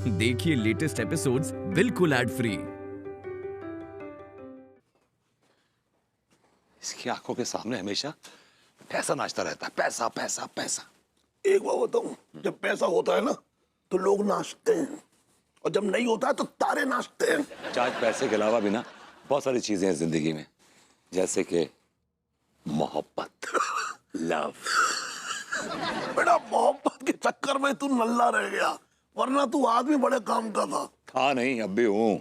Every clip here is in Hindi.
देखिए लेटेस्ट एपिसोड्स बिल्कुल एड फ्री। इसकी आंखों के सामने हमेशा पैसा नाचता रहता है, पैसा पैसा पैसा। एक बात बताऊं, जब पैसा होता है ना तो लोग नाचते हैं, और जब नहीं होता है तो तारे नाचते हैं। चाहे पैसे के अलावा भी ना बहुत सारी चीजें हैं जिंदगी में, जैसे कि मोहब्बत, लव। बेटा, मोहब्बत के चक्कर में तू नल्ला रह गया, वरना तू आदमी बड़े काम का था नहीं, अब भी हूं।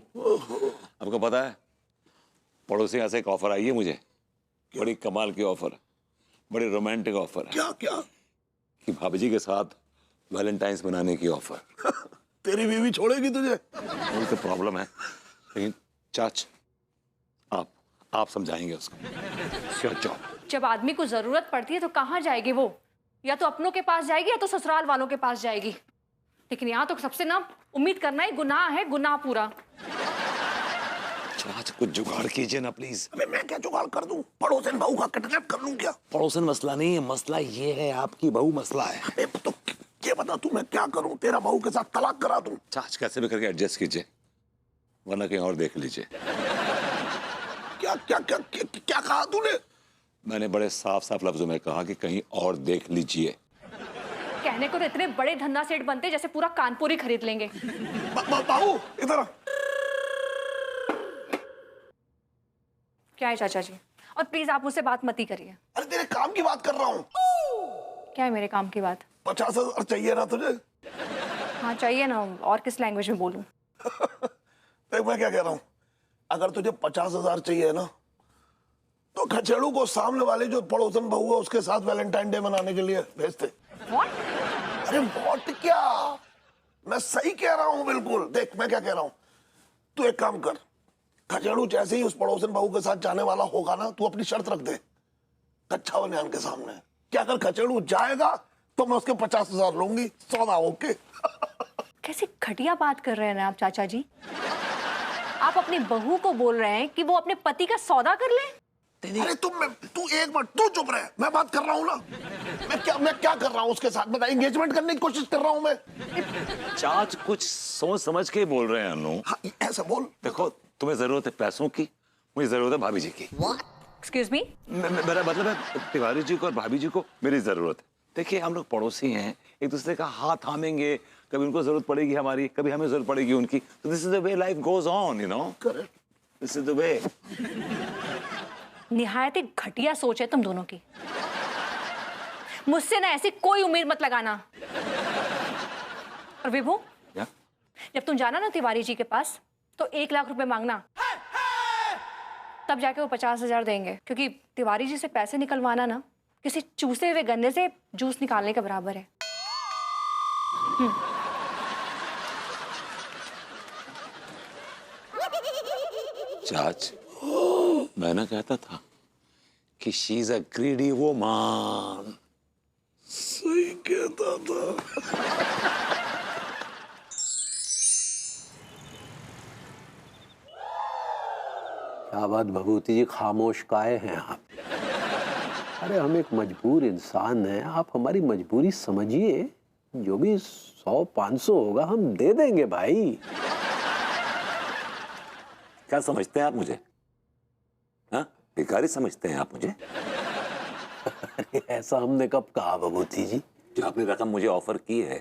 आपको पता है, पड़ोसी यहाँ से एक ऑफर आई है मुझे, बड़ी कमाल की ऑफर, बड़ी रोमांटिक ऑफर है। क्या क्या? कि भाभी जी के साथ वैलेंटाइंस मनाने की ऑफर। तेरी बीवी छोड़ेगी तुझे? वही तो प्रॉब्लम है, लेकिन चाच आप समझाएंगे उसको। It's your job। जब आदमी को जरूरत पड़ती है तो कहाँ जाएगी वो? या तो अपनों के पास जाएगी या तो ससुराल वालों के पास जाएगी। लेकिन यहाँ तो सबसे ना उम्मीद करना ही गुनाह है, गुनाह पूरा। चाच कुछ जुगाड़ कीजिए ना प्लीज। अबे मैं क्या जुगाड़ कर दूं? पड़ोसन बहू का किडनैप कर लूं क्या? पड़ोसन मसला नहीं है, मसला ये है आपकी बहू मसला है। अबे तो ये बता तू, मैं क्या करूं? तेरा बहू के साथ तलाक करा दूं? चाच कैसे भी करके एडजस्ट कीजिए, वरना कहीं और देख लीजिए। क्या क्या क्या क्या, क्या कहा तूने? मैंने बड़े साफ साफ लफ्जों में कहा कि कहीं और देख लीजिए। कहने को तो इतने बड़े धन्ना सेठ बनते जैसे पूरा कानपुर ही खरीद लेंगे। बहू इधर आ। क्या है चाचा जी? और प्लीज आप मुझसे बात मत ही करिए। अरे तेरे काम की बात कर रहा हूँ। क्या है मेरे काम की बात? 50,000 चाहिए ना तुझे? हाँ चाहिए ना, और किस लैंग्वेज में बोलूं? देख मैं क्या कह रहा हूँ, अगर तुझे 50,000 चाहिए ना तो खचेड़ू को सामने वाले जो पड़ोसन बहू है उसके साथ वैलेंटाइन डे मनाने के लिए भेज दे। What? अरे व्हाट क्या, मैं सही कह रहा हूँ बिल्कुल। देख मैं क्या कह रहा हूँ, तू एक काम कर, खचेड़ू जैसे ही उस पड़ोसन बहू के साथ जाने वाला होगा ना, तू अपनी शर्त रख दे कच्चा बनियान के सामने कि अगर खचेड़ू जाएगा तो मैं उसके 50,000 लूंगी। सौदा ओके? कैसी घटिया बात कर रहे हैं ना आप चाचा जी। आप अपनी बहू को बोल रहे हैं कि वो अपने पति का सौदा कर ले? अरे तू एक मिनट तू चुप रहे, मैं बात कर रहा हूँ ना। मैं क्या कर रहा हूँ उसके साथ? बता, एंगेजमेंट करने की कोशिश कर रहा हूँ मैं। चाच कुछ सोच समझ के बोल रहे हैं अनु। हाँ, ऐसा बोल। देखो, तुम्हें जरूरत है पैसों की, मुझे जरूरत है भाभी जी की। Excuse me? मेरा मतलब है तिवारी जी को और भाभी जी को मेरी जरूरत है। देखिए हम लोग पड़ोसी हैं, एक दूसरे का हाथ थामेंगे, कभी उनको जरूरत पड़ेगी हमारी, कभी हमें जरूरत पड़ेगी उनकी। तो this is the way life goes on, you know. Correct, this is the way. निहायत ही घटिया सोच है तुम दोनों की। मुझसे ना ऐसी कोई उम्मीद मत लगाना। और विभू, क्या? जब तुम जाना ना तिवारी जी के पास तो 1 लाख रुपए मांगना, तब जाके वो 50,000 देंगे। क्योंकि तिवारी जी से पैसे निकलवाना ना किसी चूसे हुए गन्ने से जूस निकालने के बराबर है। चाच, मैं ना कहता था कि she is a greedy woman. सही कहता था। क्या बात भभूति जी, खामोश काहे हैं आप? अरे हम एक मजबूर इंसान हैं, आप हमारी मजबूरी समझिए। जो भी 100-500 होगा हम दे देंगे भाई। क्या समझते हैं आप मुझे? हाँ, भिखारी समझते हैं आप मुझे? अरे ऐसा हमने कब कहा भभूति जी? जो आपने रकम मुझे ऑफर की है,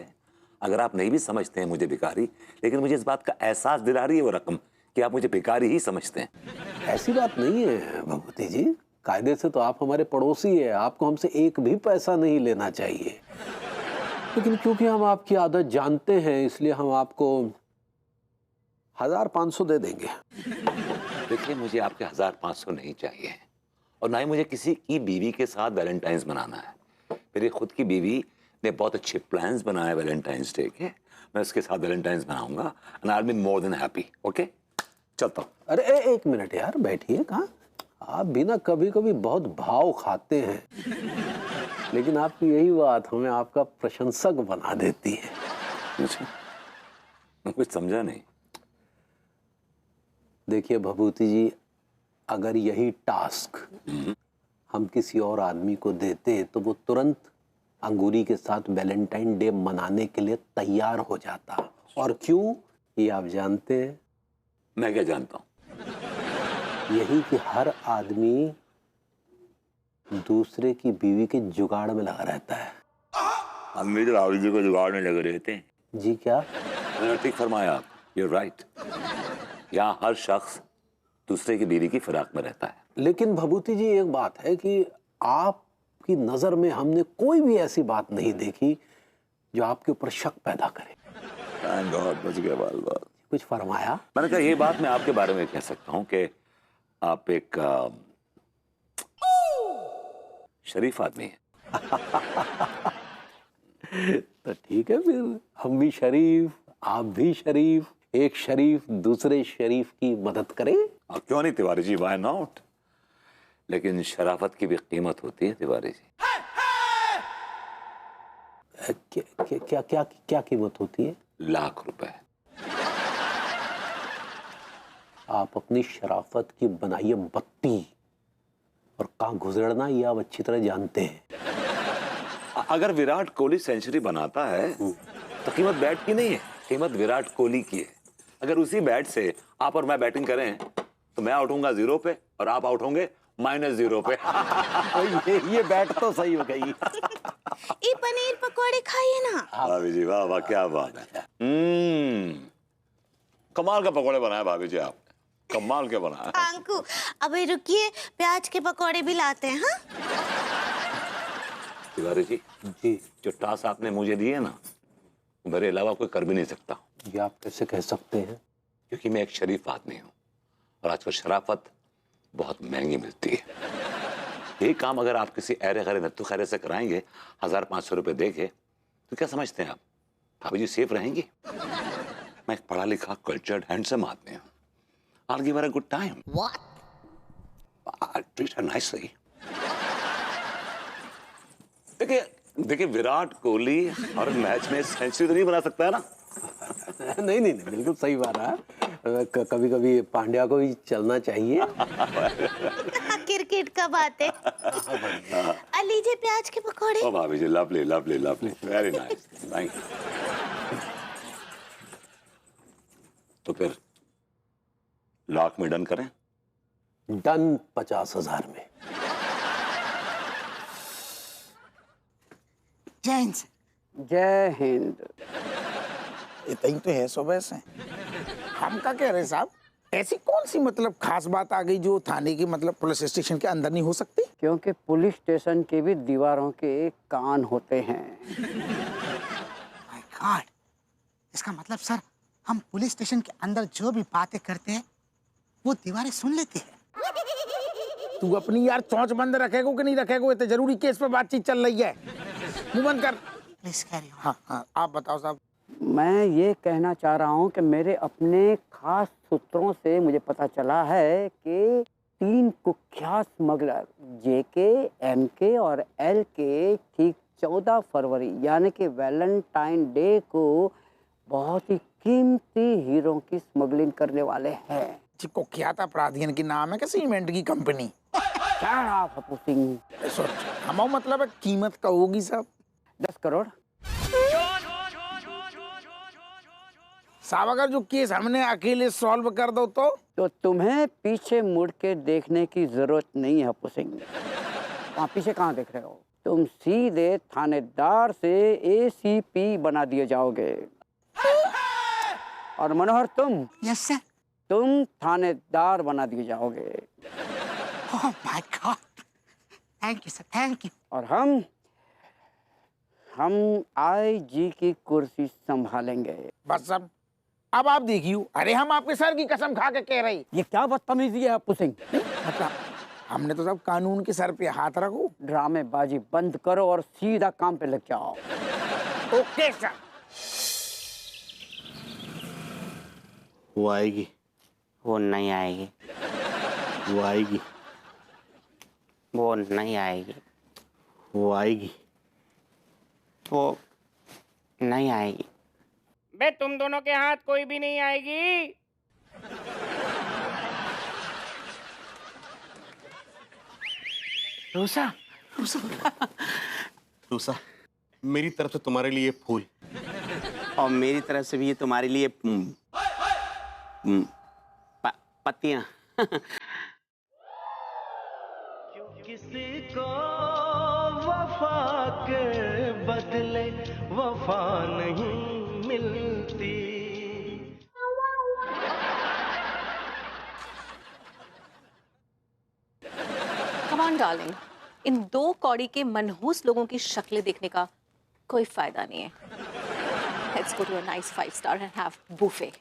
अगर आप नहीं भी समझते हैं मुझे भिखारी, लेकिन मुझे इस बात का एहसास दिला रही है वो रकम कि आप मुझे भिखारी ही समझते हैं। ऐसी बात नहीं है भभूति जी, कायदे से तो आप हमारे पड़ोसी है, आपको हमसे एक भी पैसा नहीं लेना चाहिए। लेकिन क्योंकि हम आपकी आदत जानते हैं इसलिए हम आपको 1,500 दे देंगे। देखिए मुझे आपके 1,500 नहीं चाहिए, और ना ही मुझे किसी की बीवी के साथ वैलेंटाइंस मनाना है। मेरी खुद की बीवी ने बहुत अच्छे प्लान्स बनाए वैलेंटाइंस डे के, मैं उसके साथ वैलेंटाइंस मनाऊंगा and I will be more than happy. Okay, चलता हूँ। अरे एक मिनट यार, बैठिए। कहाँ आप भी ना कभी कभी बहुत भाव खाते हैं, लेकिन आपकी यही बात हमें आपका प्रशंसक बना देती है। मैं कुछ समझा नहीं। देखिए भभूति जी, अगर यही टास्क हम किसी और आदमी को देते तो वो तुरंत अंगूरी के साथ वैलेंटाइन डे मनाने के लिए तैयार हो जाता और क्यों, ये आप जानते हैं? मैं क्या जानता हूँ? यही कि हर आदमी दूसरे की बीवी के जुगाड़ में लगा रहता है। हम भी तो राहुल जी को जुगाड़ में लगे रहते हैं। जी क्या? मैंने ठीक फरमाया आप, you're right। यहाँ हर शख्स दूसरे की बीवी की फिराक में रहता है। लेकिन भभूति जी, एक बात है कि आपकी नजर में हमने कोई भी ऐसी बात नहीं देखी जो आपके ऊपर शक पैदा करे। Thank God, बच गया बात। कुछ फरमाया? मैंने कहा ये बात मैं आपके बारे में कह सकता हूँ कि आप एक शरीफ आदमी हैं। तो ठीक है, फिर हम भी शरीफ, आप भी शरीफ, एक शरीफ दूसरे शरीफ की मदद करे। क्यों नहीं तिवारी जी, व्हाई नॉट? लेकिन शराफत की भी कीमत होती है तिवारी जी। क्या कीमत होती है? लाख रुपए। आप अपनी शराफत की बनाइए बत्ती और कहाँ गुजरना ये आप अच्छी तरह जानते हैं। अगर विराट कोहली सेंचुरी बनाता है तो कीमत बैट की नहीं है, कीमत विराट कोहली की है। अगर उसी बैट से आप और मैं बैटिंग करें तो मैं आउट होऊंगा 0 पे और आप आउट होंगे -0 पे। ये बैट तो सही हो गई। ये पनीर पकौड़े खाइए ना। भाभी जी वाह वाह, क्या बात है। कमाल का पकौड़े बनाए भाभी जी आप, कमाल के बनाए। अंकु, अबे रुकिए, प्याज के पकौड़े भी लाते हैं। हाँ, तिवारी जी जो टास्क आपने मुझे दिए ना, मेरे अलावा कोई कर भी नहीं सकता। ये आप कैसे कह सकते हैं? क्योंकि मैं एक शरीफ आदमी हूँ और आजकल शराफत बहुत महंगी मिलती है। यही काम अगर आप किसी ऐरे गैरे नत्थु खैरे से कराएंगे, 1500 रुपए देके, तो क्या समझते हैं आप भाभी जी सेफ रहेंगी? मैं एक पढ़ा लिखा कल्चर्ड हैंडसम आदमी हूँ। I'll give her a good time. What? I'll treat her nicely. देखिए विराट कोहली हर मैच में सेंचुरी तो नहीं बना सकता है ना। नहीं, बिल्कुल सही बात है। कभी कभी पांड्या को भी चलना चाहिए। क्रिकेट का बात है। लीजिए प्याज के पकौड़े। ओ भाभी जी, lovely lovely lovely, very nice, thank you. तो फिर लाख में डन करें? डन 50,000 में। जय हिंद। इतना ही तो है सुबह से। हम क्या कह रहे साहब, ऐसी कौन सी मतलब खास बात आ गई जो थाने की मतलब पुलिस स्टेशन के अंदर नहीं हो सकती? क्योंकि पुलिस स्टेशन की भी दीवारों के कान होते हैं। माय गॉड, इसका मतलब सर, हम पुलिस स्टेशन के अंदर जो भी बातें करते हैं वो दीवारें सुन लेती है। तू अपनी यार चौंच बंद रखेगा कि नहीं रखेगा? इतने जरूरी केस पे बातचीत चल रही है, मुंह बंद कर। Please carry on. हाँ, आप बताओ साहब। मैं ये कहना चाह रहा हूँ कि मेरे अपने खास सूत्रों से मुझे पता चला है कि 3 कुख्यात स्मगलर JK, MK और LK ठीक 14 फरवरी यानी कि वैलेंटाइन डे को बहुत ही कीमती हीरो की स्मगलिंग करने वाले हैं। जी, कुख्यात अपराधियों की नाम है कि सीमेंट की कंपनी? हपू सिंह। हम मतलब कीमत का होगी साहब 10 करोड़। साहब, अगर जो केस हमने अकेले सॉल्व कर दो तो तुम्हें पीछे मुड़ के देखने की जरूरत नहीं है हपू सिंह। वहाँ पीछे कहाँ देख रहे हो? तुम सीधे थानेदार से ACP बना दिए जाओगे। और मनोहर यस सर। तुम थानेदार बना दिए जाओगे। Oh my God, thank you sir, thank you. और हम IG की कुर्सी संभालेंगे। बस साहब, अब आप देखियो। अरे हम आपके सर की कसम खा के कह रही। ये क्या बदतमीजी है हपू सिंह? मतलब हमने तो सब कानून के सर पे हाथ रखो। ड्रामेबाजी बंद करो और सीधा काम पे लग जाओ। Okay sir. वो आएगी? वो नहीं आएगी। वो आएगी? वो नहीं आएगी। वो आएगी? वो नहीं आएगी। बे तुम दोनों के हाथ कोई भी नहीं आएगी। रूसा, रूसा, मेरी तरफ से तुम्हारे लिए फूल और मेरी तरफ से भी ये तुम्हारे लिए पत्तियां। किसी को वफा के बदले वफा नहीं मिलती। कम ऑन डार्लिंग, इन 2 कौड़ी के मनहूस लोगों की शक्लें देखने का कोई फायदा नहीं है। Let's go to a nice 5-star and have buffet.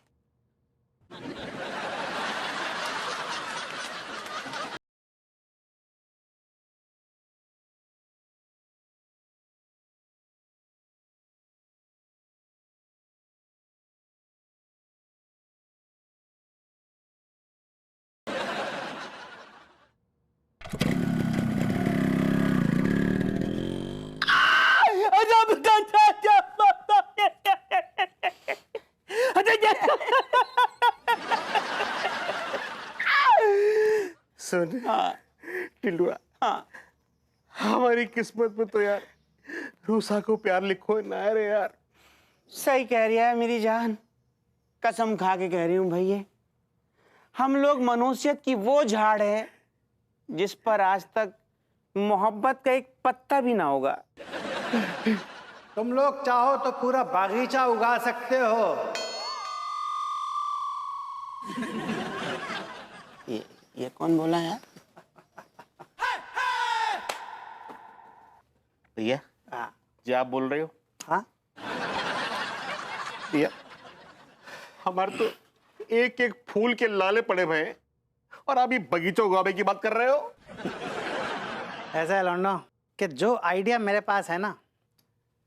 सुन टिल्लुआ, हमारी किस्मत में तो यार रूसा को प्यार लिखो ना रे यार। सही कह रही है मेरी जान, कसम खा के कह रही हूँ भैया, हम लोग मनुष्यत की वो झाड़ है जिस पर आज तक मोहब्बत का एक पत्ता भी ना होगा। तुम लोग चाहो तो पूरा बागीचा उगा सकते हो। ये कौन बोला यार? भैया जी आप बोल रहे हो? हाँ भैया, हमारे तो एक एक फूल के लाले पड़े हुए हैं और अभी बगीचा उगाने की बात कर रहे हो। ऐसा है लौंडो कि जो आइडिया मेरे पास है ना,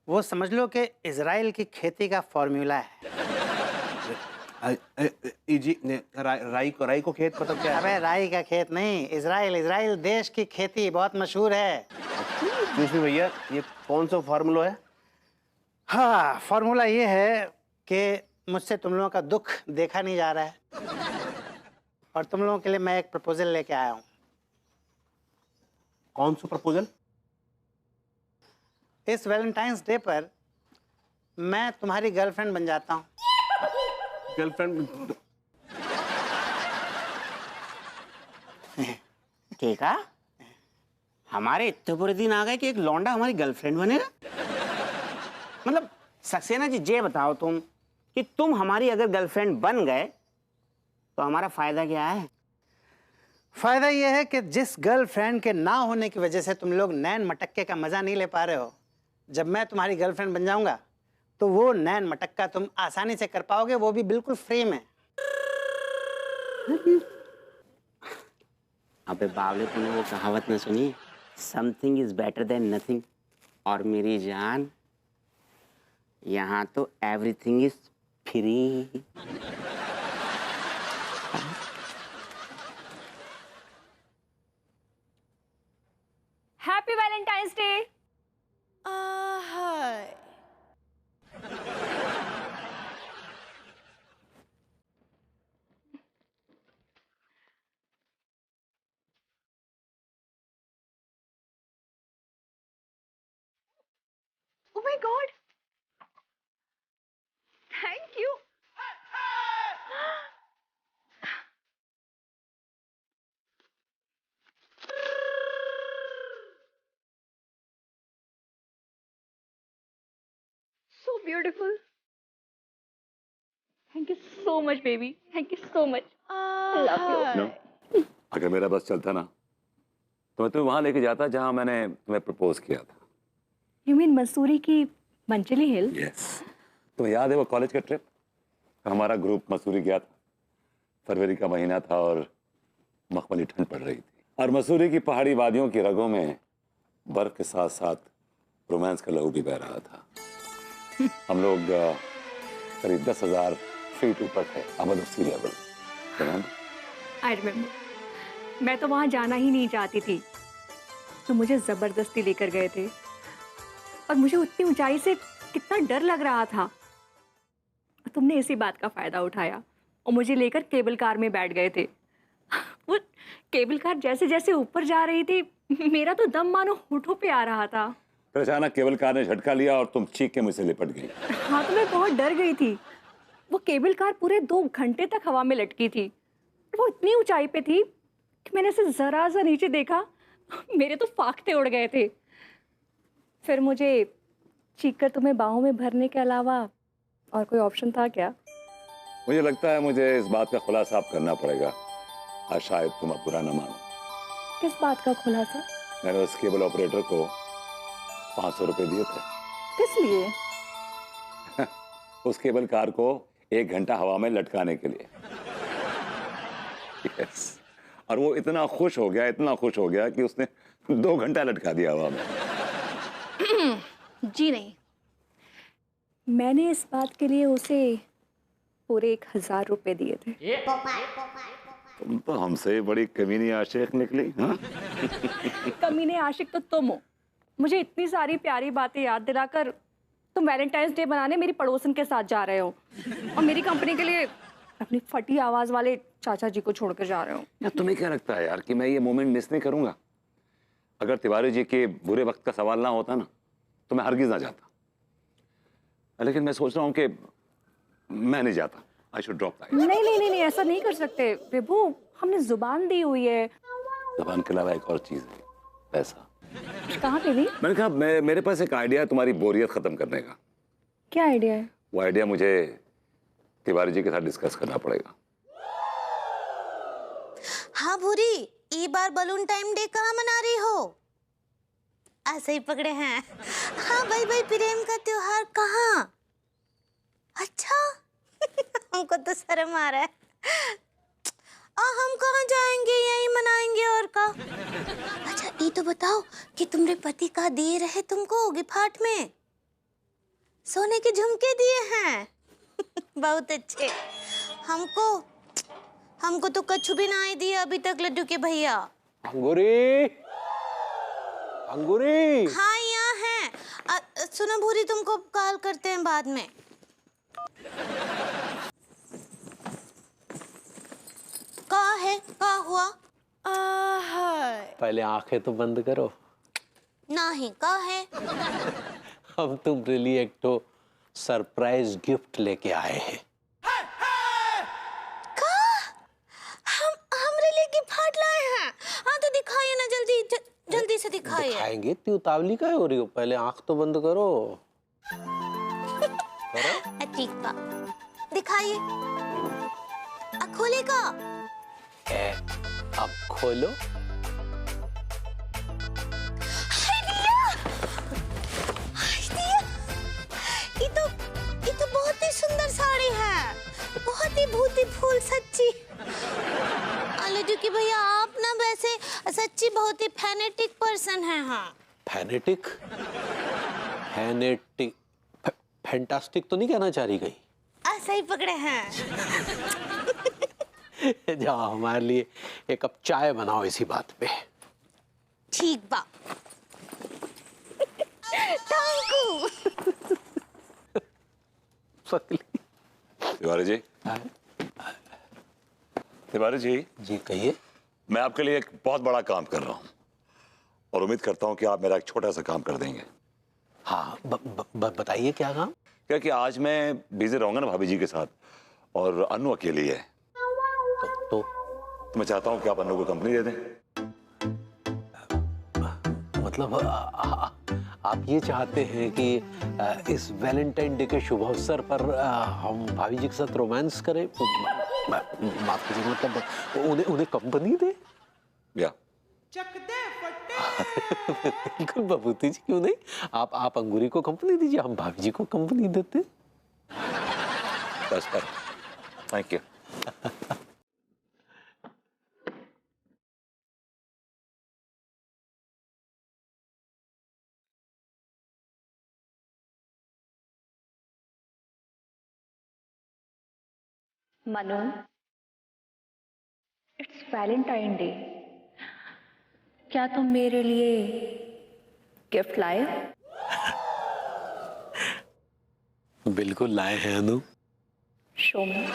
वो समझ लो कि इजराइल की खेती का फॉर्मूला है। जी राई को खेत मतलब क्या है? अबे राई का खेत नहीं, इजराइल देश की खेती बहुत मशहूर है। भैया ये कौन सा फार्मूला है? हाँ, फॉर्मूला ये है कि मुझसे तुम लोगों का दुख देखा नहीं जा रहा है और तुम लोगों के लिए मैं एक प्रपोजल लेके आया हूँ। कौन सा प्रपोजल? इस वैलेंटाइंस डे पर मैं तुम्हारी गर्लफ्रेंड बन जाता हूँ। गर्लफ्रेंड? ठीक है, हमारे इतने बुरे दिन आ गए कि एक लौंडा हमारी गर्लफ्रेंड बनेगा। मतलब सक्सेना जी ये बताओ तुम कि तुम हमारी अगर गर्लफ्रेंड बन गए तो हमारा फायदा क्या है? फायदा यह है कि जिस गर्लफ्रेंड के ना होने की वजह से तुम लोग नैन मटक्के का मजा नहीं ले पा रहे हो, जब मैं तुम्हारी गर्लफ्रेंड बन जाऊंगा तो वो नैन मटक्का तुम आसानी से कर पाओगे, वो भी बिल्कुल फ्री में। अबे बावले, तूने वो कहावत न सुनी, something is better than nothing? और मेरी जान, यहाँ तो everything is free. Happy Valentine's day. Oh my God! Thank you. So beautiful. Thank you so much, baby. Thank you so much. I love you. No? अगर मेरा बस चलता ना तो मैं तुम्हें वहां लेके जाता जहां मैंने तुम्हें प्रपोज किया था। You mean मसूरी की मंचली हिल? Yes. तुम्हें याद है वो कॉलेज का ट्रिप? हमारा ग्रुप मसूरी गया था। फरवरी का महीना था और मखमली ठंड पड़ रही थी और मसूरी की पहाड़ी वादियों की रगों में बर्फ के साथ साथ रोमांस का लहू भी बह रहा था। हम लोग करीब 10,000 फीट ऊपर थे, above sea level. I remember. मैं तो वहां जाना ही नहीं चाहती थी, तो मुझे जबरदस्ती लेकर गए थे और मुझे उतनी ऊंचाई से कितना डर लग रहा था। तुमने इसी बात का फायदा उठाया और मुझे लेकर केबल कार में बैठ गए थे। वो केबल कार जैसे जैसे ऊपर जा रही थी, मेरा तो दम मानो होठों पे आ रहा था। फिर अचानक केबल कार ने झटका लिया और तुम चीख के मुझसे लिपट गई। हाँ तो मैं बहुत डर गई थी। वो केबल कार पूरे 2 घंटे तक हवा में लटकी थी। वो इतनी ऊंचाई पे थी कि मैंने उसे जरा सा नीचे देखा, मेरे तो फाख्ते उड़ गए थे। फिर मुझे चीख कर तुम्हें बाहों में भरने के अलावा और कोई ऑप्शन था क्या? मुझे लगता है मुझे इस बात का खुलासा अब करना पड़ेगा, और शायद तुम अब बुरा न मानो। किस बात का खुलासा? मैंने उस केबल ऑपरेटर को 500 रुपए दिए थे। किस लिए? उस केबल कार को 1 घंटा हवा में लटकाने के लिए। यस। और वो इतना खुश हो गया कि उसने 2 घंटा लटका दिया हवा में। जी नहीं, मैंने इस बात के लिए उसे पूरे 1000 रुपए दिए थे। तुम तो हमसे बड़ी कमीनी आशिक निकली। हाँ? कमीने आशिक तो तुम हो। मुझे इतनी सारी प्यारी बातें याद दिलाकर तुम वैलेंटाइंस डे मनाने मेरी पड़ोसन के साथ जा रहे हो और मेरी कंपनी के लिए अपनी फटी आवाज वाले चाचा जी को छोड़कर जा रहे हो। यार तुम्हें क्या लगता है यार कि मैं ये मोमेंट मिस नहीं करूंगा? अगर तिवारी जी के बुरे वक्त का सवाल ना होता ना तो मैं हरगिज ना जाता, लेकिन मैं सोच रहा हूँ कि मैं नहीं जाता। I should drop that. नहीं, ऐसा नहीं कर सकते विभू, हमने जुबान दी हुई है। जुबान के अलावा एक और चीज है, पैसा। कहाँ पे भी? मैंने कहा मेरे पास एक आइडिया है तुम्हारी बोरियत खत्म करने का। क्या आइडिया है? वो आइडिया मुझे तिवारी जी के साथ डिस्कस करना पड़ेगा। हाँ भूरी, ई बार बलून टाइम डे कहाँ मना रही हो? ऐसे ही पकड़े हैं। हाँ भाई प्रेम का त्योहार कहाँ? अच्छा हमको तो शर्म आ रहा है। हम कहाँ जाएंगे, यहीं मनाएंगे और का। अच्छा ये तो बताओ कि तुम्हारे पति का दिए रहे तुमको गिफ्ट में? सोने के झुमके दिए हैं। बहुत अच्छे। हमको तो कछु भी ना दिए अभी तक लड्डू के भैया। अंगूरी। हाँ यहाँ है। सुनो भूरी, तुमको कॉल करते हैं बाद में। कहाँ है? कहाँ हुआ? पहले आंखें तो बंद करो। नहीं, कहाँ है? हम तुम्हारे लिए एक तो सरप्राइज गिफ्ट लेके आए हैं। हमरे लिए गिफ्ट लाए हैं? हाँ तो दिखाइए ना, जल्दी से दिखाइए। दिखाएंगे, इतनी उतावली काहे हो रही हो? पहले आंख तो बंद करो। ठीक बा, दिखाइए। खोलेगा? अब खोलो। ये तो बहुत ही सुंदर साड़ी है, बहुत ही ब्यूटीफुल सच्ची। लड्डू की भैया आप ना वैसे सच्ची बहुत ही फैनेटिक पर्सन हैं। हाँ फैनेटिक फैंटास्टिक तो नहीं कहना चाह रही कहीं? ऐसा ही पकड़े हैं। जाओ हमारे लिए एक कप चाय बनाओ इसी बात पे। ठीक बा। Thank you. तिवारी जी। तिवारी जी कहिए। मैं आपके लिए एक बहुत बड़ा काम कर रहा हूँ और उम्मीद करता हूँ कि आप मेरा एक छोटा सा काम कर देंगे। हाँ बताइए क्या काम? क्या कि आज मैं बिजी रहूंगा ना भाभी जी के साथ और अनु अकेली है, तो मैं चाहता हूँ कि आप अनु को कंपनी दे दें। मतलब आप ये चाहते हैं कि इस वैलेंटाइन डे के शुभ अवसर पर हम भाभी जी के साथ रोमांस करें? माफ कीजिए, मतलब उन्हें कंपनी दे? या बिल्कुल बबूती जी, क्यों नहीं। आप अंगूरी को कंपनी दीजिए, हम भाभी जी को कंपनी देते। बस पर thank you. Manu, it's Valentine day, क्या तुम मेरे लिए गिफ्ट लाए? बिल्कुल लाए हैं अनु। शो में।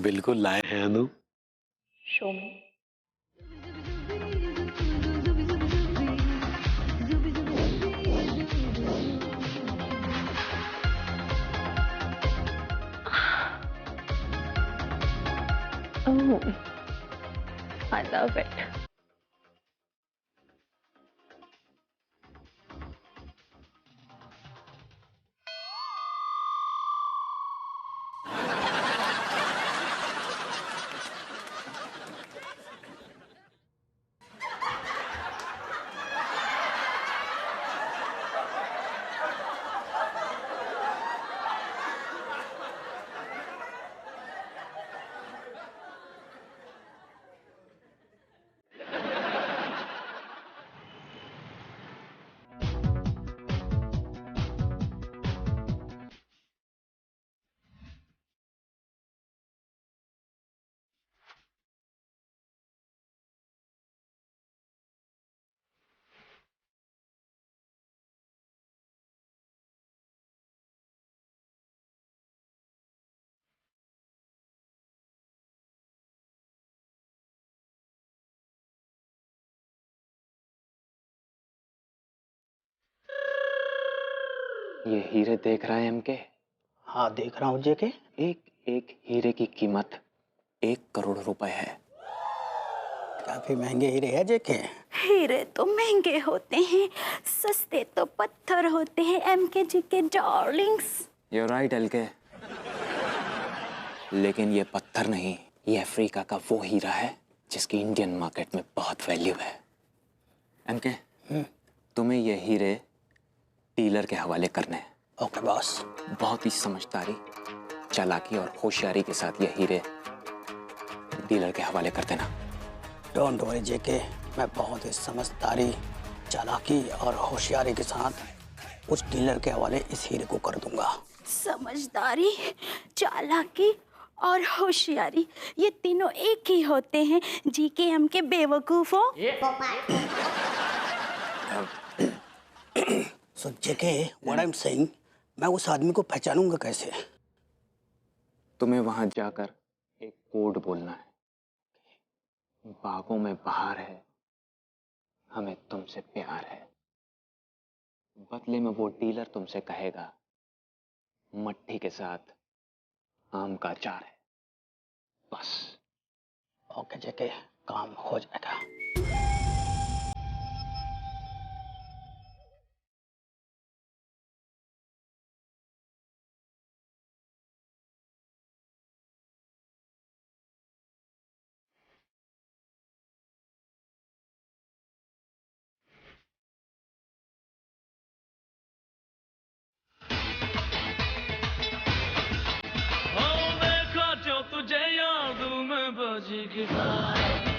बिल्कुल लाए हैं अनु। शो में। Oh, I love it. ये हीरे देख रहा है एमके? हाँ देख रहा हूँ जेके। एक एक हीरे की कीमत 1 करोड़ रुपए है। काफी महंगे हीरे हैं जेके। हीरे तो महंगे होते हैं, सस्ते तो पत्थर होते हैं एमके जी के डार्लिंग्स। You're right LK. लेकिन ये पत्थर नहीं, ये अफ्रीका का वो हीरा है जिसकी इंडियन मार्केट में बहुत वैल्यू है। एमके, तुम्हें ये हीरे डीलर के हवाले करने हैं। Okay boss. बहुत ही समझदारी, चालाकी और होशियारी के साथ ये हीरे डीलर के हवाले कर देना। डोंट वरी जेके, मैं बहुत ही समझदारी, चालाकी और होशियारी के साथ उस डीलर के हवाले इस हीरे को कर दूंगा। समझदारी, चालाकी और होशियारी, ये तीनों एक ही होते हैं जी के एम के बेवकूफों। सो जेके, व्हाट आई एम सेइंग, मैं उस आदमी को पहचानूंगा कैसे? तुम्हें वहां जाकर एक कोड बोलना है। बागों में बहार है, हमें तुमसे प्यार है। बदले में वो डीलर तुमसे कहेगा मट्ठी के साथ आम का अचार है। बस। ओके जेके, काम हो जाएगा। तुझे याद में बजी गिटार